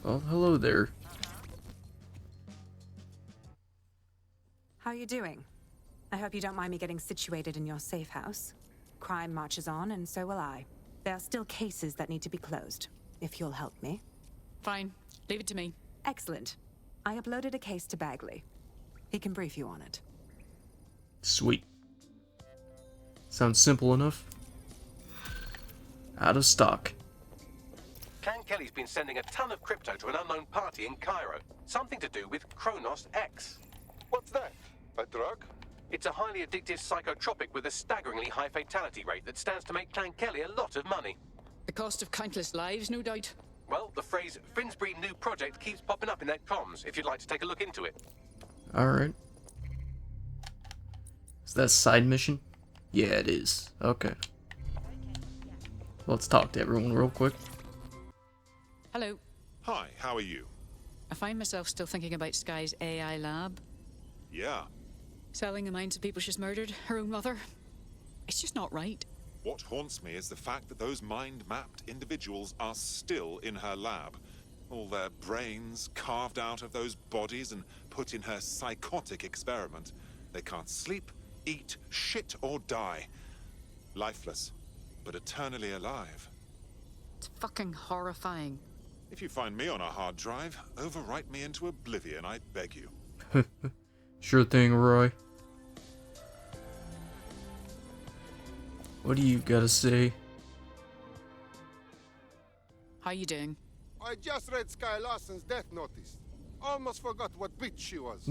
Oh, hello there. How are you doing? I hope you don't mind me getting situated in your safe house. Crime marches on, and so will I. There are still cases that need to be closed, if you'll help me. Fine. Leave it to me. Excellent. I uploaded a case to Bagley. He can brief you on it. Sweet. Sounds simple enough. Out of stock. Clan Kelly's been sending a ton of crypto to an unknown party in Cairo. Something to do with Kronos X. What's that? A drug? It's a highly addictive psychotropic with a staggeringly high fatality rate that stands to make Clan Kelly a lot of money. The cost of countless lives, no doubt. Well, the phrase Finsbury New Project keeps popping up in their comms, if you'd like to take a look into it. Alright. Is that a side mission? Yeah, it is. Okay. Let's talk to everyone real quick. Hello. Hi, how are you? I find myself still thinking about Sky's AI lab. Yeah. Selling the minds of people she's murdered, her own mother. It's just not right. What haunts me is the fact that those mind-mapped individuals are still in her lab. All their brains carved out of those bodies and put in her psychotic experiment. They can't sleep, eat, shit, or die. Lifeless, but eternally alive. It's fucking horrifying. If you find me on a hard drive, overwrite me into oblivion, I beg you. Sure thing, Roy. What do you gotta say? How you doing? I just read Sky Larson's death notice. Almost forgot what bitch she was.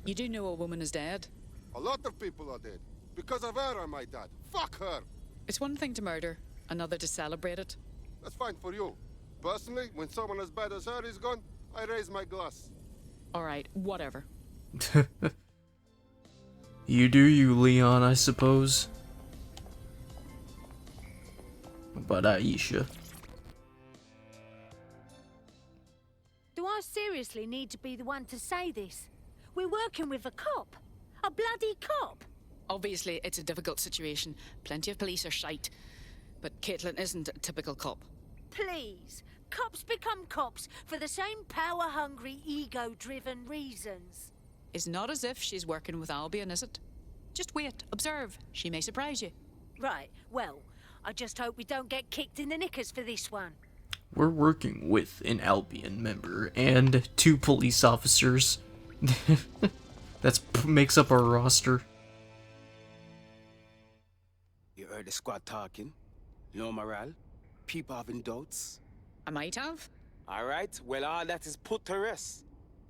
You do know a woman is dead? A lot of people are dead. Because of her, I might add. Fuck her! It's one thing to murder, another to celebrate it. That's fine for you. Personally, when someone as bad as her is gone, I raise my glass. Alright, whatever. You do you, Leon, I suppose. But Aisha. Do I seriously need to be the one to say this? We're working with a cop. A bloody cop. Obviously, it's a difficult situation. Plenty of police are shite. But Caitlin isn't a typical cop. Please. Cops become cops for the same power-hungry, ego-driven reasons. It's not as if she's working with Albion, is it? Just wait, observe. She may surprise you. Right, well, I just hope we don't get kicked in the knickers for this one. We're working with an Albion member and 2 police officers. That makes up our roster. You heard the squad talking? No morale? People having doubts? I might have. Alright, well all that is put to rest.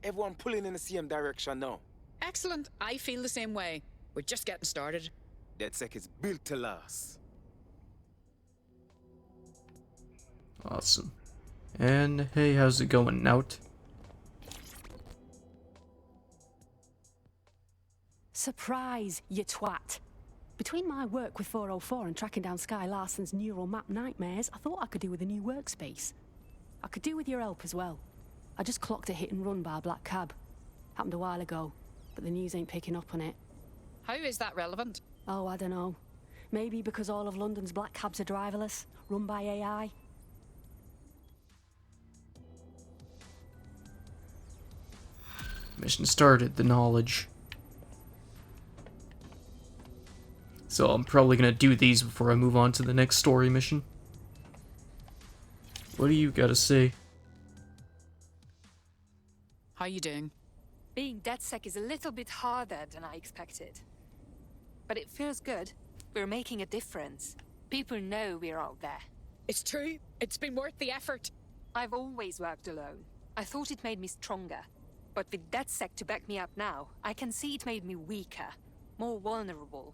Everyone pulling in the same direction now. Excellent. I feel the same way. We're just getting started. DedSec is built to last. Awesome. And hey, how's it going, Nout? Surprise, you twat. Between my work with 404 and tracking down Sky Larson's neural map nightmares, I thought I could do with a new workspace. I could do with your help as well. I just clocked a hit and run by a black cab. Happened a while ago, but the news ain't picking up on it. How is that relevant? Oh, I don't know. Maybe because all of London's black cabs are driverless, run by AI. Mission started, the knowledge. So I'm probably gonna do these before I move on to the next story mission. What do you gotta say? How you doing? Being DedSec is a little bit harder than I expected. But it feels good. We're making a difference. People know we're out there. It's true. It's been worth the effort. I've always worked alone. I thought it made me stronger. But with DedSec to back me up now, I can see it made me weaker. More vulnerable.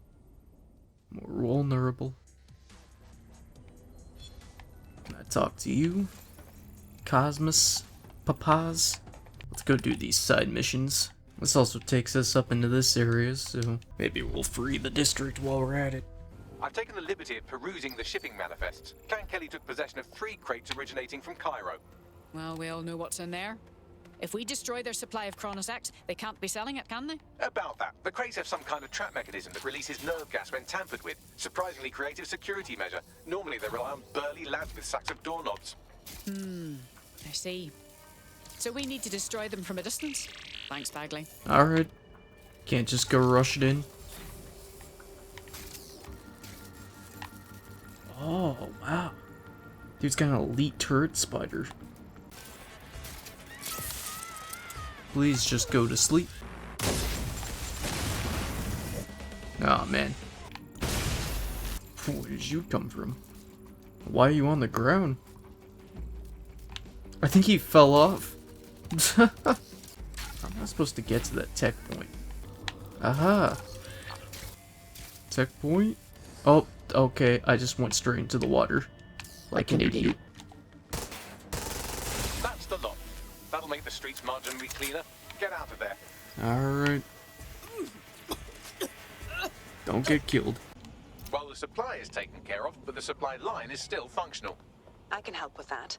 More vulnerable. Can I talk to you? Cosmos? Papas? Let's go do these side missions. This also takes us up into this area, so maybe we'll free the district while we're at it. I've taken the liberty of perusing the shipping manifests. Clan Kelly took possession of 3 crates originating from Cairo. Well, we all know what's in there. If we destroy their supply of Kronos X, they can't be selling it, can they? About that, the crates have some kind of trap mechanism that releases nerve gas when tampered with. Surprisingly creative security measure. Normally they rely on burly lads with sacks of doorknobs. I see. So we need to destroy them from a distance. Thanks, Bagley. Alright. Can't just go rush it in. Oh, wow. Dude's got an elite turret spider. Please just go to sleep. Oh man. Where did you come from? Why are you on the ground? I think he fell off. I'm not supposed to get to that tech point. Aha. Tech point? Oh, okay. I just went straight into the water. Like an idiot. That's the lot. That'll make the streets marginally cleaner. Get out of there. Alright. Don't get killed. Well, the supply is taken care of, but the supply line is still functional. I can help with that.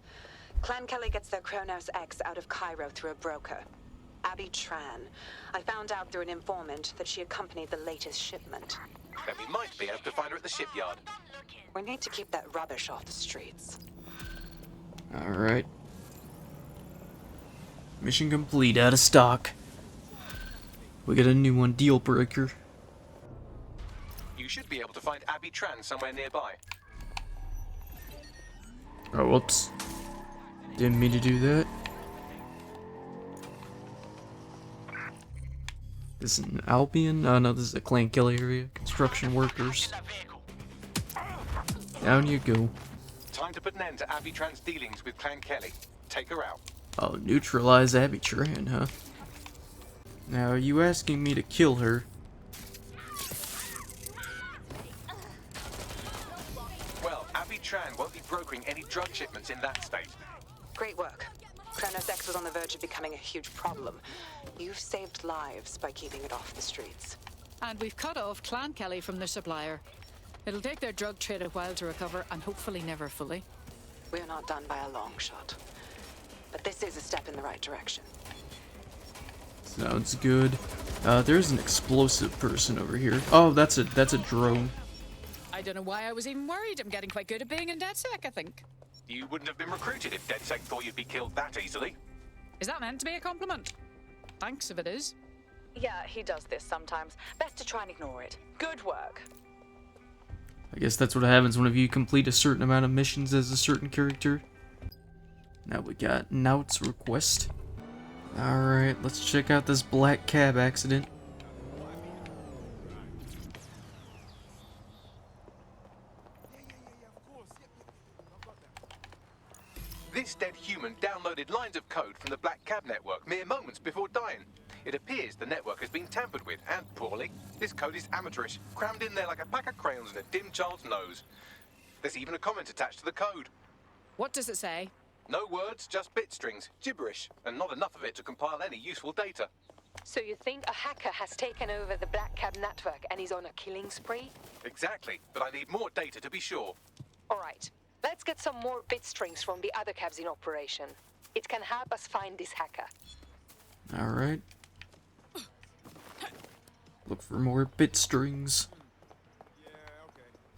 Clan Kelly gets their Kronos X out of Cairo through a broker. Abby Tran. I found out through an informant that she accompanied the latest shipment. Then we might be able to find her at the shipyard. We need to keep that rubbish off the streets. Alright. Mission complete, out of stock. We got a new one, deal breaker. You should be able to find Abby Tran somewhere nearby. Oh, whoops. Didn't mean to do that. This is an Albion? Oh no, this is a Clan Kelly area. Construction workers. Down you go. Time to put an end to Abby Tran's dealings with Clan Kelly. Take her out. Oh, neutralize Abby Tran, huh? Now, are you asking me to kill her? Well, Abby Tran won't be brokering any drug shipments in that state. Great work. Kronos X was on the verge of becoming a huge problem. You've saved lives by keeping it off the streets. And we've cut off Clan Kelly from their supplier. It'll take their drug trade a while to recover, and hopefully never fully. We're not done by a long shot. But this is a step in the right direction. Sounds good. There's an explosive person over here. Oh, that's a drone. I don't know why I was even worried. I'm getting quite good at being in DedSec, I think. You wouldn't have been recruited if DedSec thought you'd be killed that easily. Is that meant to be a compliment? Thanks if it is. Yeah, he does this sometimes. Best to try and ignore it. Good work. I guess that's what happens whenever you complete a certain amount of missions as a certain character. Now we got Naut's request. Alright, let's check out this black cab accident. This dead human downloaded lines of code from the Black Cab network mere moments before dying. It appears the network has been tampered with, and poorly. This code is amateurish, crammed in there like a pack of crayons in a dim child's nose. There's even a comment attached to the code. What does it say? No words, just bit strings, gibberish, and not enough of it to compile any useful data. So you think a hacker has taken over the Black Cab network and is on a killing spree? Exactly, but I need more data to be sure. All right, let's get some more bit strings from the other cabs in operation. It can help us find this hacker. Alright. Look for more bit strings.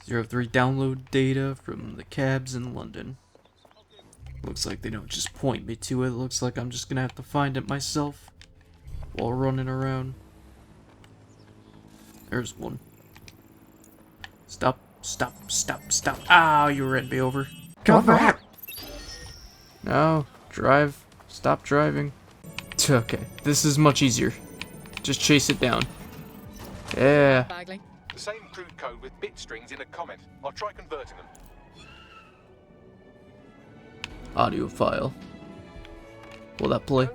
03 download data from the cabs in London. Looks like they don't just point me to it. Looks like I'm just gonna have to find it myself while running around. There's one. Stop, stop, stop, stop. Ow, you ran me over. Come back! No, drive. Stop driving. Okay, this is much easier. Just chase it down. Yeah. Bagley. The same crude code with bit strings in a comment. I'll try converting them. Audio file. Will that play?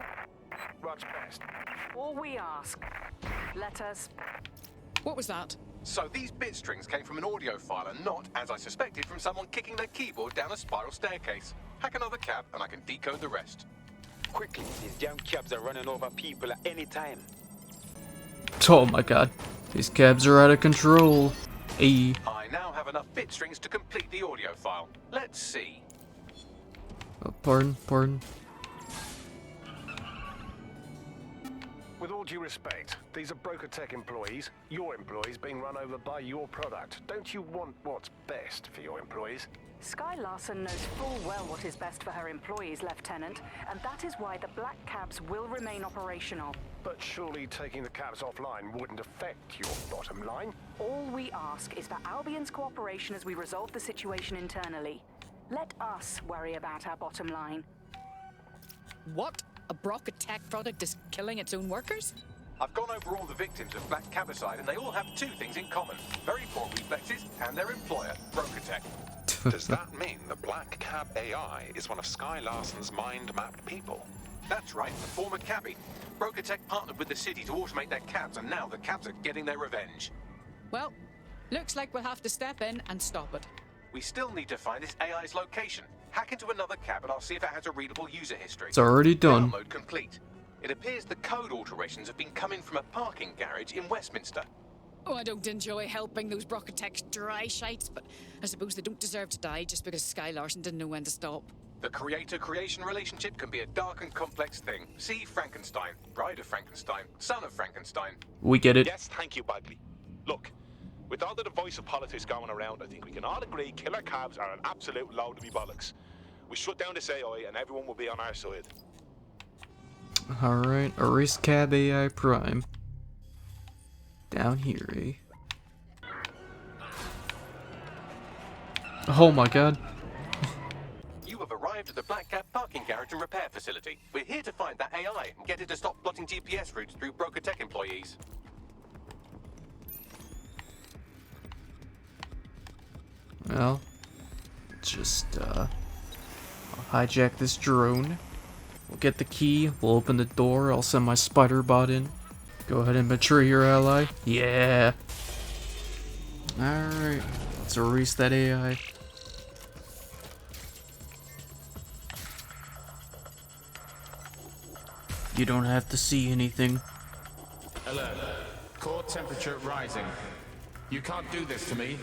What's best? All we ask. Let us... What was that? So these bit strings came from an audio file and not, as I suspected, from someone kicking their keyboard down a spiral staircase. Hack another cab and I can decode the rest. Quickly, these damn cabs are running over people at any time. Oh my god. These cabs are out of control. Ayy. I now have enough bit strings to complete the audio file. Let's see. Oh, pardon. With all due respect, these are Broker Tech employees, your employees being run over by your product. Don't you want what's best for your employees? Sky Larson knows full well what is best for her employees, Lieutenant, and that is why the black cabs will remain operational. But surely taking the cabs offline wouldn't affect your bottom line? All we ask is for Albion's cooperation as we resolve the situation internally. Let us worry about our bottom line. What? A Broca Tech product is killing its own workers? I've gone over all the victims of black cabicide, and they all have two things in common: very poor reflexes and their employer, Brokatech. Does that mean the Black Cab AI is one of Sky Larson's mind-mapped people? That's right, the former cabbie. Brokatech partnered with the city to automate their cabs, and now the cabs are getting their revenge. Well, looks like we'll have to step in and stop it. We still need to find this AI's location. Hack into another cab and I'll see if it has a readable user history. It's already done. Download complete. It appears the code alterations have been coming from a parking garage in Westminster. Oh, I don't enjoy helping those Broca Tech's dry shites, but I suppose they don't deserve to die just because Sky Larson didn't know when to stop. The creator-creation relationship can be a dark and complex thing. See Frankenstein, bride of Frankenstein, son of Frankenstein. We get it. Yes, thank you, Bagley. Look, with all the divisive politics going around, I think we can all agree killer cabs are an absolute load of bollocks. We shut down this AI and everyone will be on our side. Alright, erase cab AI Prime. Down here, eh? Oh my god. You have arrived at the Black Cab parking garage and repair facility. We're here to find that AI and get it to stop plotting GPS routes through Broca Tech employees. Well, just, I'll hijack this drone. We'll get the key, we'll open the door, I'll send my spider bot in. Go ahead and betray your ally. Yeah! Alright, let's erase that AI. You don't have to see anything. Alert. Core temperature rising. You can't do this to me.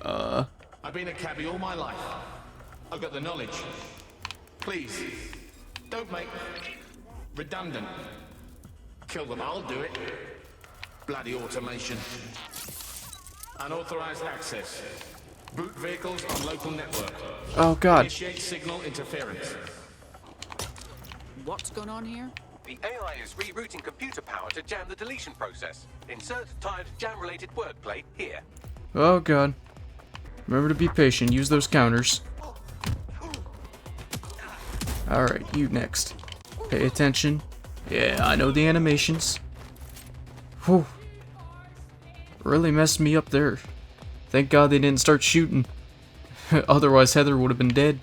I've been a cabbie all my life. I've got the knowledge. Please, don't make redundant. Kill them, I'll do it. Bloody automation. Unauthorized access. Boot vehicles on local network. Oh god. Initiate signal interference. What's going on here? The AI is rerouting computer power to jam the deletion process. Insert timed jam-related wordplay here. Oh god. Remember to be patient, use those counters. Alright, you next. Pay attention. Yeah, I know the animations. Whew. Really messed me up there. Thank God they didn't start shooting. Otherwise Heather would have been dead.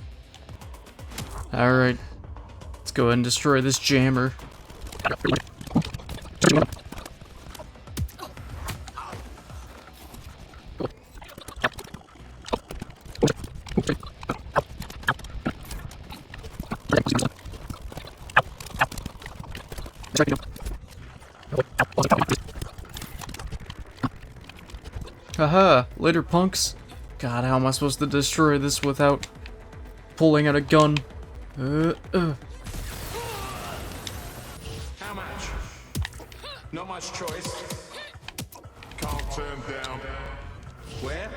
Alright. Let's go ahead and destroy this jammer. Haha, later punks. God, how am I supposed to destroy this without pulling out a gun? How much? Not much choice. Can't turn down. Where?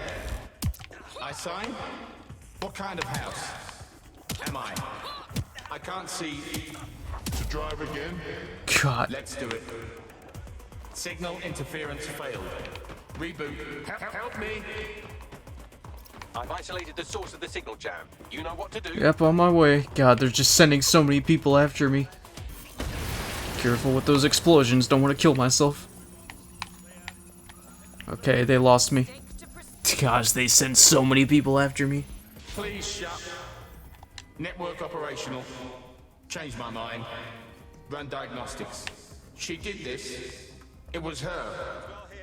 I sign? What kind of house? Am I? I can't see. To drive again? God. Let's do it. Signal interference failed. Reboot. Help me. I've isolated the source of the signal jam. You know what to do. Yep, on my way. God, they're just sending so many people after me. Careful with those explosions, don't want to kill myself. Okay, they lost me. Gosh, they send so many people after me. Please shut. Network operational. Change my mind. Run diagnostics. She did this. It was her.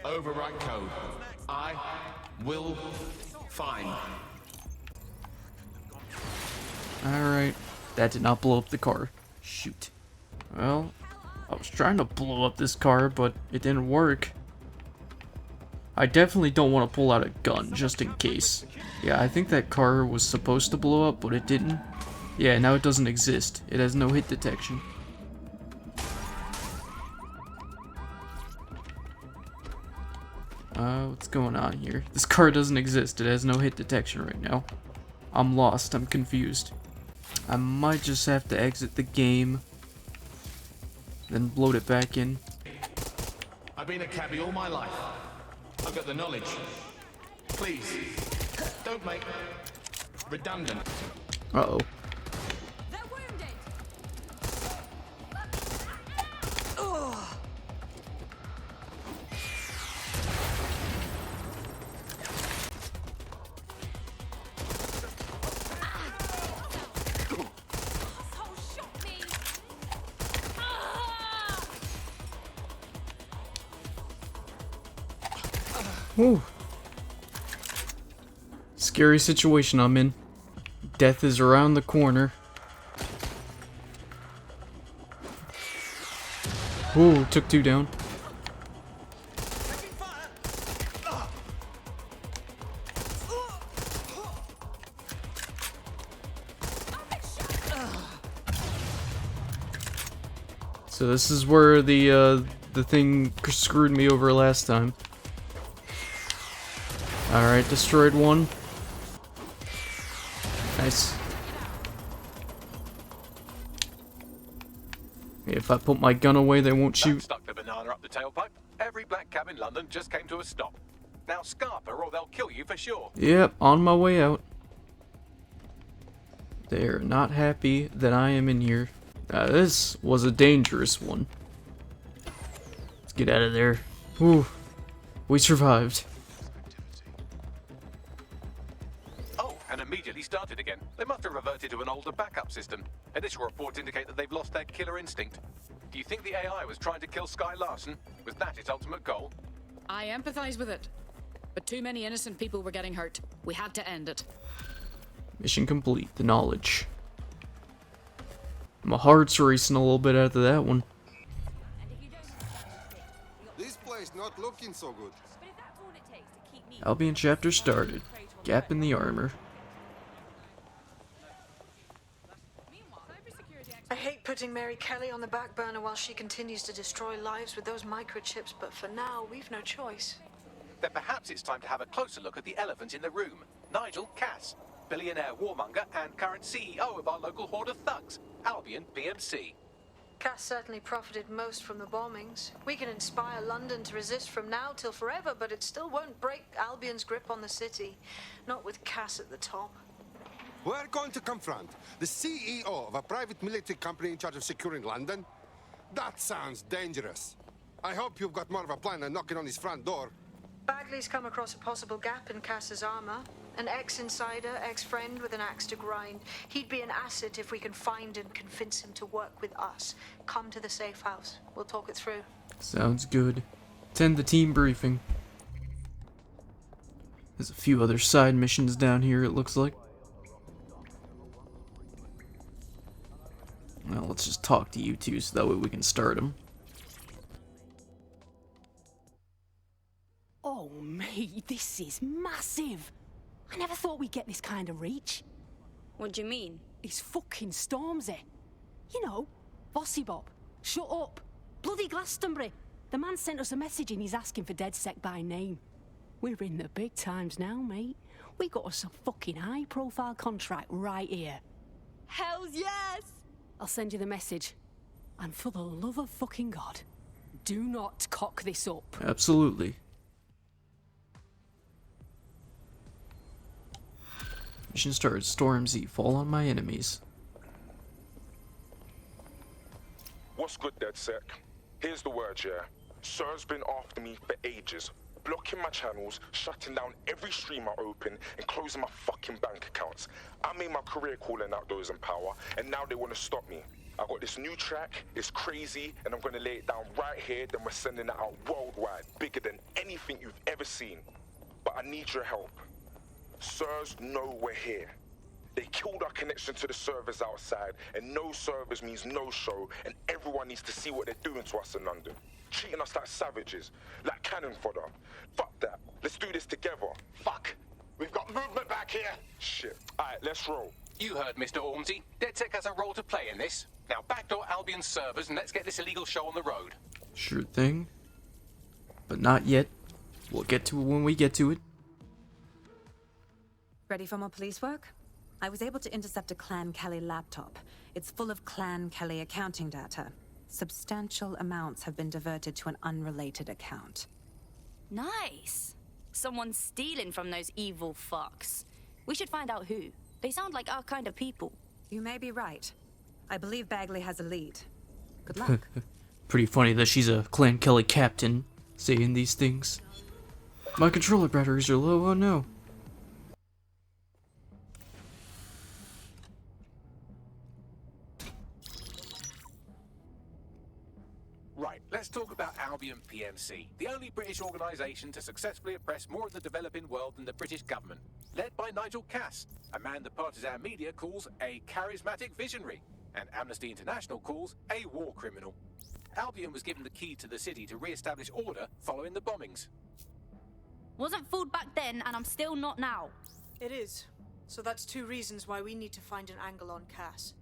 Overwrite code. I will find. Alright. That did not blow up the car. Shoot. Well, I was trying to blow up this car, but it didn't work. I definitely don't want to pull out a gun, just in case. Yeah, I think that car was supposed to blow up, but it didn't. Yeah, now it doesn't exist. It has no hit detection. What's going on here? This car doesn't exist. It has no hit detection right now. I'm lost. I'm confused. I might just have to exit the game, then load it back in. I've been a cabbie all my life. I've got the knowledge. Please, don't make redundant. Uh-oh. Whew. Scary situation I'm in. Death is around the corner. Ooh, took 2 down. So this is where the thing screwed me over last time. Alright, destroyed one. Nice. If I put my gun away, they won't shoot. That stuck the banana up the tailpipe. Every black cab in London just came to a stop. Now scarper or they'll kill you for sure. Yep, on my way out. They're not happy that I am in here. This was a dangerous one. Let's get out of there. Whew. We survived. Oh, and immediately started again. They must have reverted to an older backup system. Initial reports indicate that they've lost their killer instinct. Do you think the AI was trying to kill Sky Larson? Was that its ultimate goal? I empathize with it. But too many innocent people were getting hurt. We had to end it. Mission complete. The knowledge. My heart's racing a little bit after that one. This place not looking so good. Albion chapter started. Gap in the armor. I hate putting Mary Kelly on the back burner while she continues to destroy lives with those microchips, but for now, we've no choice. Then perhaps it's time to have a closer look at the elephant in the room. Nigel Cass, billionaire warmonger and current CEO of our local horde of thugs, Albion PMC. Cass certainly profited most from the bombings. We can inspire London to resist from now till forever, but it still won't break Albion's grip on the city. Not with Cass at the top. We're going to confront the CEO of a private military company in charge of securing London? That sounds dangerous. I hope you've got more of a plan than knocking on his front door. Bagley's come across a possible gap in Cass's armor. An ex-insider, ex-friend with an axe to grind. He'd be an asset if we can find and convince him to work with us. Come to the safe house. We'll talk it through. Sounds good. Attend the team briefing. There's a few other side missions down here, it looks like. Well, let's just talk to you two so that way we can start them. Oh, mate, this is massive. I never thought we'd get this kind of reach. What do you mean? It's fucking Stormzy. You know, Bossy Bob. Shut up. Bloody Glastonbury. The man sent us a message and he's asking for DedSec by name. We're in the big times now, mate. We got us a fucking high-profile contract right here. Hells yes! I'll send you the message. And for the love of fucking God, do not cock this up. Absolutely. Mission started. Stormzy, fall on my enemies. What's good, DedSec? Here's the word, yeah. Sir's been after me for ages. Blocking my channels, shutting down every stream I open, and closing my fucking bank accounts. I made my career calling out those in power, and now they want to stop me. I got this new track, it's crazy, and I'm gonna lay it down right here, then we're sending it out worldwide, bigger than anything you've ever seen. But I need your help. Sirs know we're here. They killed our connection to the servers outside, and no servers means no show, and everyone needs to see what they're doing to us in London. Treating us like savages, like cannon fodder. Fuck that. Let's do this together. Fuck. We've got movement back here. Shit. Alright, let's roll. You heard Mr. Ormsey. DedSec has a role to play in this. Now backdoor Albion's servers and let's get this illegal show on the road. Sure thing. But not yet. We'll get to it when we get to it. Ready for more police work? I was able to intercept a Clan Kelly laptop. It's full of Clan Kelly accounting data. Substantial amounts have been diverted to an unrelated account. Nice. Someone's stealing from those evil fucks. We should find out who. They sound like our kind of people. You may be right. I believe Bagley has a lead. Good luck. Pretty funny that she's a Clan Kelly captain saying these things. My controller batteries are low, oh no. Right, let's talk about Albion PMC, the only British organisation to successfully oppress more of the developing world than the British government, led by Nigel Cass, a man the partisan media calls a charismatic visionary, and Amnesty International calls a war criminal. Albion was given the key to the city to re-establish order following the bombings. Wasn't fooled back then, and I'm still not now. It is. So that's 2 reasons why we need to find an angle on Cass.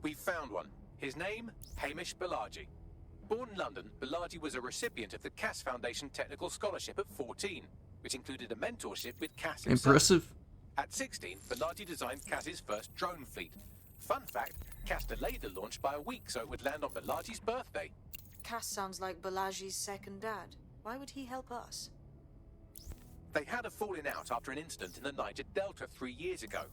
We've found one. His name, Hamish Balaji. Born in London, Balaji was a recipient of the Cass Foundation Technical Scholarship at 14, which included a mentorship with Cass himself. Impressive. At 16, Balaji designed Cass's first drone fleet. Fun fact, Cass delayed the launch by a week so it would land on Balaji's birthday. Cass sounds like Balaji's second dad. Why would he help us? They had a falling out after an incident in the Niger Delta 3 years ago.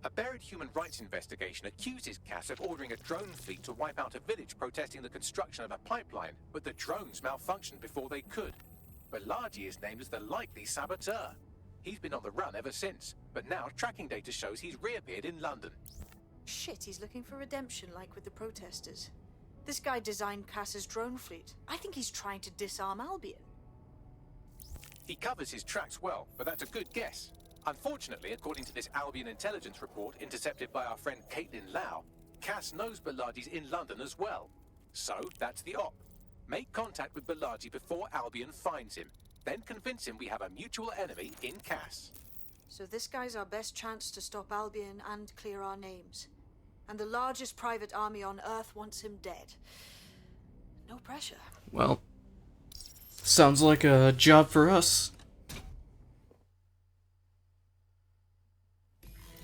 A buried human rights investigation accuses Cass of ordering a drone fleet to wipe out a village protesting the construction of a pipeline, but the drones malfunctioned before they could. Balaji is named as the likely saboteur. He's been on the run ever since, but now tracking data shows he's reappeared in London. Shit, he's looking for redemption like with the protesters. This guy designed Cass's drone fleet. I think he's trying to disarm Albion. He covers his tracks well, but that's a good guess. Unfortunately, according to this Albion intelligence report intercepted by our friend Caitlin Lau, Cass knows Balaji's in London as well. So, that's the op. Make contact with Balaji before Albion finds him. Then convince him we have a mutual enemy in Cass. So this guy's our best chance to stop Albion and clear our names. And the largest private army on Earth wants him dead. No pressure. Well, sounds like a job for us.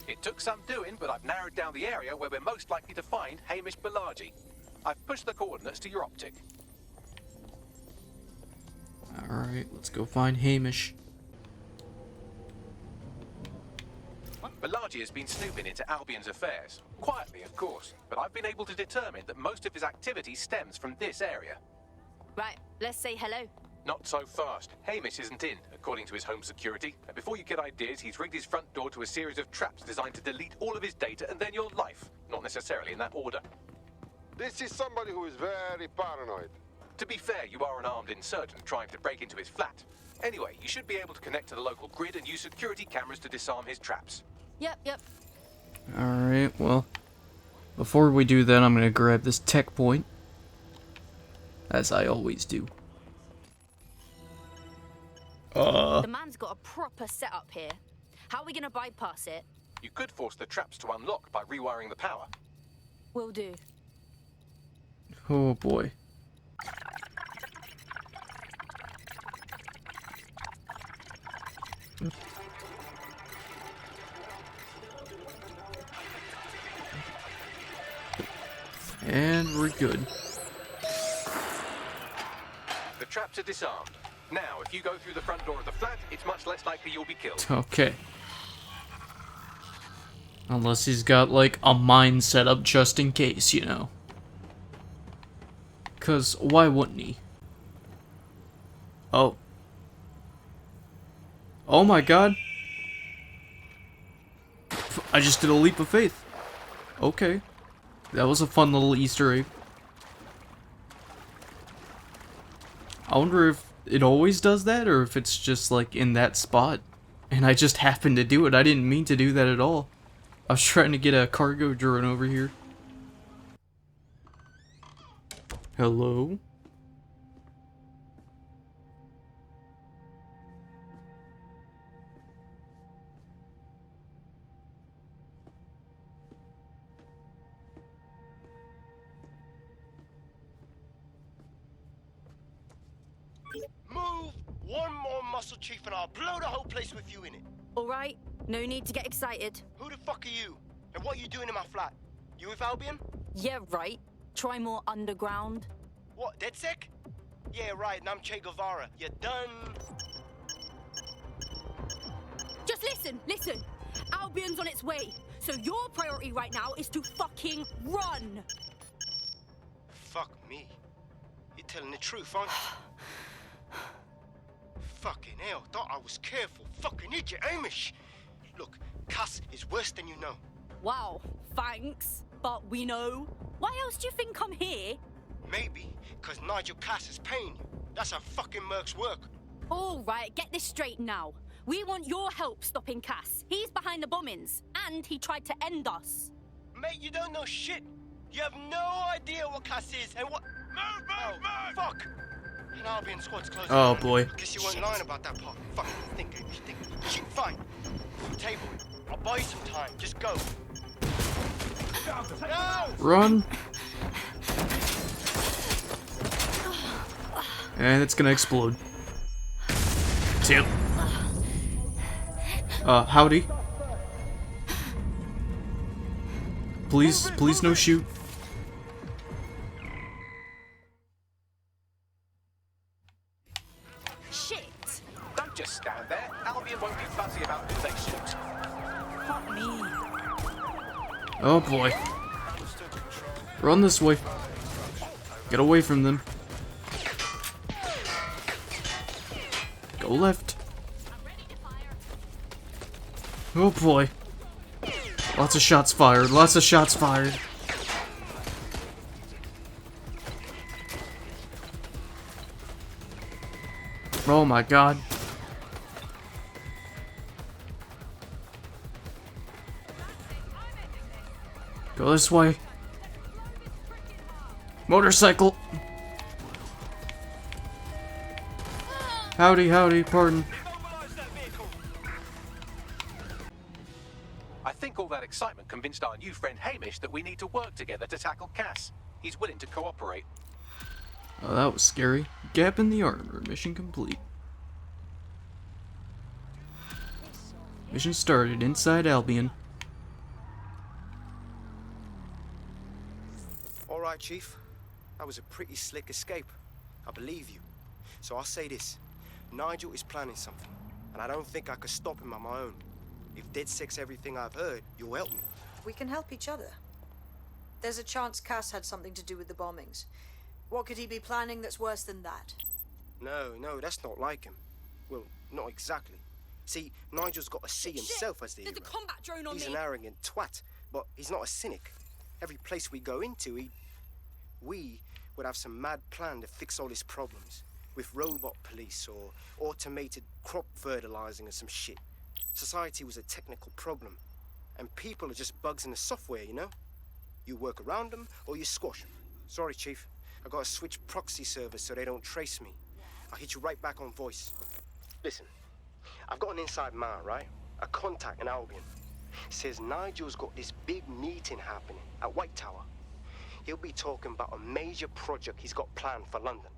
It took some doing, but I've narrowed down the area where we're most likely to find Hamish Balaji. I've pushed the coordinates to your optic. Alright, let's go find Hamish. Balaji has been snooping into Albion's affairs. Quietly, of course, but I've been able to determine that most of his activity stems from this area. Right, let's say hello. Not so fast. Hamish isn't in, according to his home security. And before you get ideas, he's rigged his front door to a series of traps designed to delete all of his data and then your life. Not necessarily in that order. This is somebody who is very paranoid. To be fair, you are an armed insurgent trying to break into his flat. Anyway, you should be able to connect to the local grid and use security cameras to disarm his traps. Yep. Alright, well, before we do that, I'm gonna grab this tech point. As I always do. The man's got a proper setup here. How are we gonna bypass it? You could force the traps to unlock by rewiring the power. Will do. Oh boy. And we're good. The traps are disarmed. Now, if you go through the front door of the flat, it's much less likely you'll be killed. Okay. Unless he's got, like, a mine set up just in case, you know. 'Cause why wouldn't he? Oh. Oh my god. I just did a leap of faith. Okay. That was a fun little Easter egg. I wonder if it always does that, or if it's just, like, in that spot. And I just happened to do it. I didn't mean to do that at all. I was trying to get a cargo drone over here. Hello? Move one more muscle chief and I'll blow the whole place with you in it. Alright, No need to get excited. Who the fuck are you? And what are you doing in my flat? You with Albion? Yeah, right. Try more underground. What, DedSec? Yeah, right, and I'm Che Guevara. You done? Just listen. Albion's on its way. So your priority right now is to fucking run. Fuck me. You're telling the truth, aren't you? Fucking hell, thought I was careful. Fucking idiot, Hamish. Look, Cass is worse than you know. Wow, thanks. But we know. Why else do you think I'm here? Maybe, because Nigel Cass is paying you. That's how fucking mercs work. All right, get this straight now. We want your help stopping Cass. He's behind the bombings, and he tried to end us. Mate, you don't know shit. You have no idea what Cass is and what... Move! Fuck! An Albion squad's closing. Oh, boy. Guess you weren't lying about that part. Fuck, think. Shit, fine. Table. I'll buy you some time. Just go. No! Run! And it's gonna explode. Tip. Howdy. Please no shoot. Shit! Don't just stand there. Albion won't be fussy about who they shoot. Fuck me. Oh boy. Run this way. Get away from them. Go left. Oh boy. Lots of shots fired. Oh my god. Go this way. Motorcycle. Howdy, pardon. I think all that excitement convinced our new friend Hamish that we need to work together to tackle Cass. He's willing to cooperate. Oh, that was scary. Gap in the armor. Mission complete. Mission started inside Albion. Alright, Chief. That was a pretty slick escape. I believe you. So I'll say this. Nigel is planning something, and I don't think I could stop him on my own. If DedSec's everything I've heard, you'll help me. We can help each other. There's a chance Cass had something to do with the bombings. What could he be planning that's worse than that? No, that's not like him. Well, not exactly. See, Nigel's got to see himself as the hero. There's a combat drone on He's me. an arrogant twat, but he's not a cynic. Every place we go into, we would have some mad plan to fix all his problems. With robot police or automated crop fertilizing or some shit. Society was a technical problem. And people are just bugs in the software, you know? You work around them or you squash them. Sorry, Chief. I gotta switch proxy servers so they don't trace me. I'll hit you right back on voice. Listen, I've got an inside man, right? A contact in Albion. Says Nigel's got this big meeting happening at White Tower. He'll be talking about a major project he's got planned for London.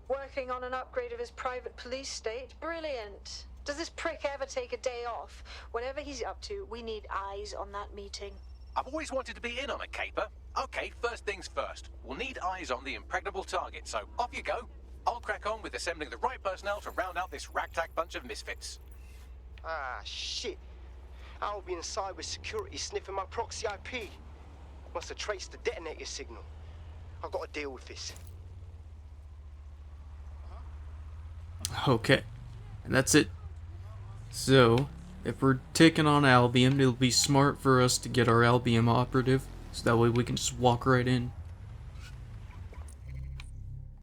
Working on an upgrade of his private police state? Brilliant. Does this prick ever take a day off? Whatever he's up to, we need eyes on that meeting. I've always wanted to be in on a caper. Okay, first things first. We'll need eyes on the impregnable target, so off you go. I'll crack on with assembling the right personnel to round out this ragtag bunch of misfits. Ah, shit. Albion cyber security sniffing my proxy IP. Must have traced the detonator signal. I've got to deal with this. Okay. And that's it. So, if we're taking on Albion, it'll be smart for us to get our Albion operative, so that way we can just walk right in.